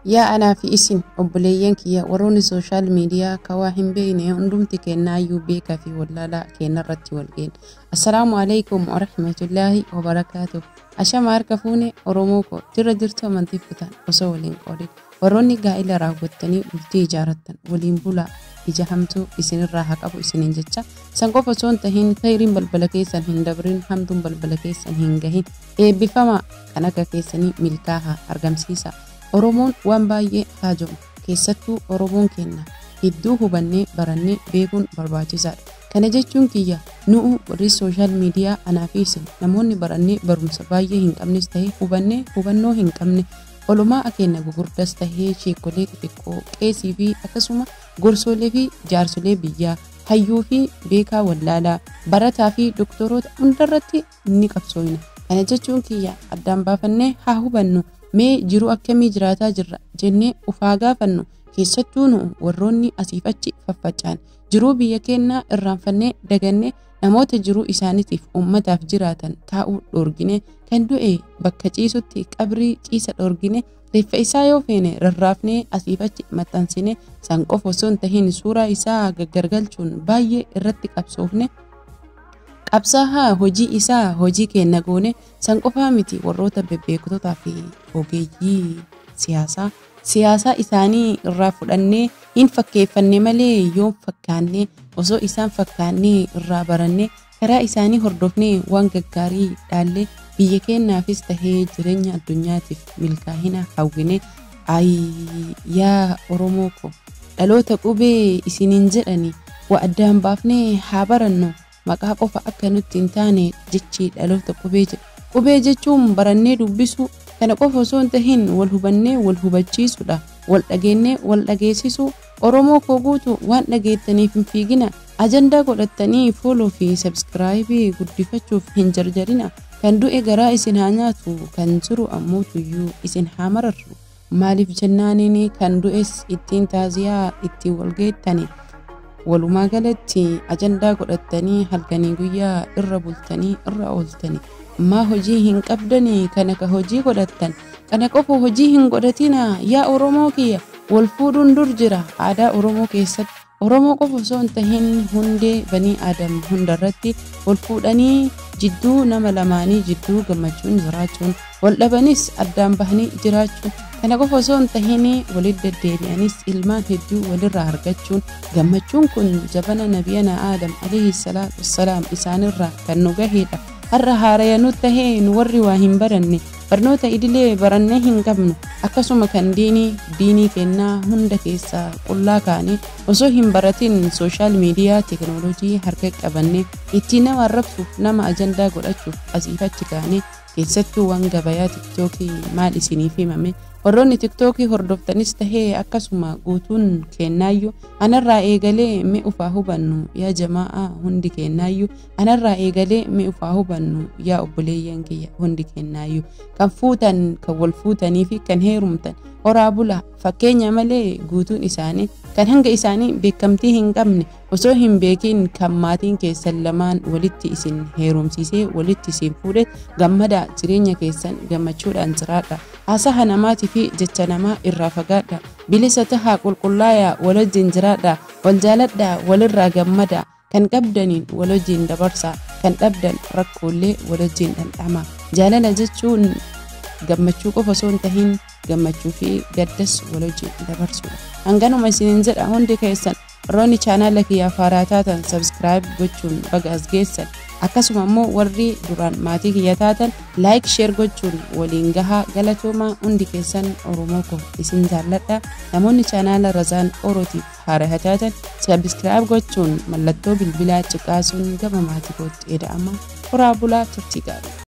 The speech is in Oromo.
يا أنا في اسم أبليين كيا وروني سوشيال ميديا كواهم بيني أندمتي كنا يوبيك في ولا لا كنا رتي والجين. السلام عليكم ورحمة الله وبركاته. أشام عركفوني أروموكو ترى درتو من تفتان وسولين قولي وروني قائلة راغبتني بلتي جارتن ولين بولا إجهمتو إسن الراحة أبو إسنين جتشا سنقوف سون تهين خيرين بالبلكيسن هندبرين حمدون بالبلكيسن هنجهين بفما كنكا كيسني ملكاها أرقمسيسا Oromoon waan baay'ee haajamu keessattuu Oromoon kenna hedduu hubannee barannee beekuun barbaachisaadha. Kana jechuun kiyya nu'u warri sooshaal miidiyaa anaa fi isin namoonni barannee barumsa baay'ee hin qabnes ta'ee hubannoo hin qabne olumaa akeenya gugurdas ta'ee sheekolee xixiqqoo qeesii fi akkasuma gorsoolee fi jaarsolee biyyaa hayyuu fi beekaa wallaalaa barataa fi doktoroota hundarratti ni qabsoofna. Kana jechuun kiyya addaan baafannee haa hubannu. Mee jiru akkamii jiraataa jirra jennee ufaa gaafannu keessattuu nu warroonni asiif achi faffacaan jiruu biyya keenyaa irraanfannee dagannee namoota jiruu isaaniitiif ummataaf jiraatan taa'uu dhoorgine kan du'e bakka ciisutti qabrii ciisa dhoorgine reeffa isaa yoo feene rarraafnee asiif achi maxxansine san qofa osoo hin tahin suuraa isaa gaggargalchuun baay'ee irratti qabsoofne. Qabsaa'aa hojii isaa hojii keenya goone san qofaa miti warroota bebbeektotaa fi ogeeyyii siyaasaa isaanii irraa fudhannee hin fakkeeffanne malee yoo fakkaannee osoo isaan fakkaannee irraa barannee karaa isaanii hordofnee waan gaggaarii dhaallee biyya keenyaafis tahee jireenya addunyaatiif milkaa'ina hawwine yaa Oromoo ko dhaloota qubee isiniin jedhani waa addaan baafnee haa barannu. Maqaa qofa akka nutti hin taane jechi dhaloota qubee jechuun barannee dubbisu kana qofa osoo hin tahin wal hubannee wal hubachiisudha wal dhageenyee wal dhageessisu Oromoo koo guutu waan dhageettaniif hin fiigina ajandaa godhattanii fooloo fi sabskiraayibii guddifachuuf hin jarjarina kan du'e garaa isin haa nyaatu kan jiru ammoo tuyyuu isin haa mararru maaliif jennaaniin kan du'es ittiin taaziyaa ittiin wal geettani. Walumaa galatti ajandaa godhattanii halkanii guyyaa irra bultanii irra ooltanii ammaa hojii hin qabdanii kana ka hojii godhattan kana qofa hojii hin godhatina yaa Oromoo kiyya wal fuudhuun dur jira aadaa Oromoo keessatti Oromoo qofa osoo hin tahin hundee banii Aadam hundarratti wal fuudhanii jidduu nama lamaanii jidduu gammachuun jiraachuun wal dhabanis addaan bahanii jiraachuun kana qofa osoo hin tahin walitti deddeebi'anis ilmaan hedduu walirraa argachuun gammachuun kun jabana nabiyana Aadam alayhi salaatu wassalaam isaanirraa kan nu gahedha. Har'a haaraya nu tahee nu warri waa hin baranne barnoota idilee barannee hin qabnu akkasuma kan diinii kennaa hunda keessaa qullaa kaane osoo hin baratin sooshaal miidiyaa teekinooloojii harka qabannee ittiin nama arrabsuuf nama ajandaa godhachuuf asiif achi kaane keessattuu waan gabayaa tiktookii maal isiniif himame warroonni tiktookii hordoftanis tahee akkasuma guutuun kennaayyuu anarraa eegalee mee ufaa hubannu yaa jamaa'aa hundi kennaayyuu anarraa eegalee mee ufaa hubannu yaa obboleeyyan kiyya hundi kennaayyuu kan fuutan kan wal fuutanii fi kan heerumtan horaa bula fakkeenya malee guutuun isaanii kan hanga isaanii beekamtii hin qabne osoo hin beekin kan maatiin keessan lamaan walitti isin heerumsiisee walitti isin fuudhe gammada jireenya keessan gammachuudhaan jiraadha. Haasaha namaatii fi jecha namaa irraa fagaadha bilisa tahaa qulqullaa'aa wal wajjin jiraadha wal jaaladha walirraa gammada kan qabdaniin wal wajjin dabarsa kan dhabdan rakkoolee wal wajjin dhandhama jaalala jechuun gammachuu qofa osoo hin tahin gammachuu fi gaddas wal wajjin dabarsudha. Hanganuma isiniin jedha hundi keessan warroonni chaanaala kiyyaa haaraa taatan sabskiraayib gochuun baga as geessan akkasuma immoo warri duraan maatii kiyya taatan laayik sheer gochuun waliin gahaa galatoomaa hundi keessan Oromoo ko isin jaalladha. Namoonni chaanaala Razaan Orootiif haaraa taatan sabskiraayib gochuun mallattoo bilbilaa ciqaasuun gama maatii kootti eda'ama horaa bulaa turtii gaarii.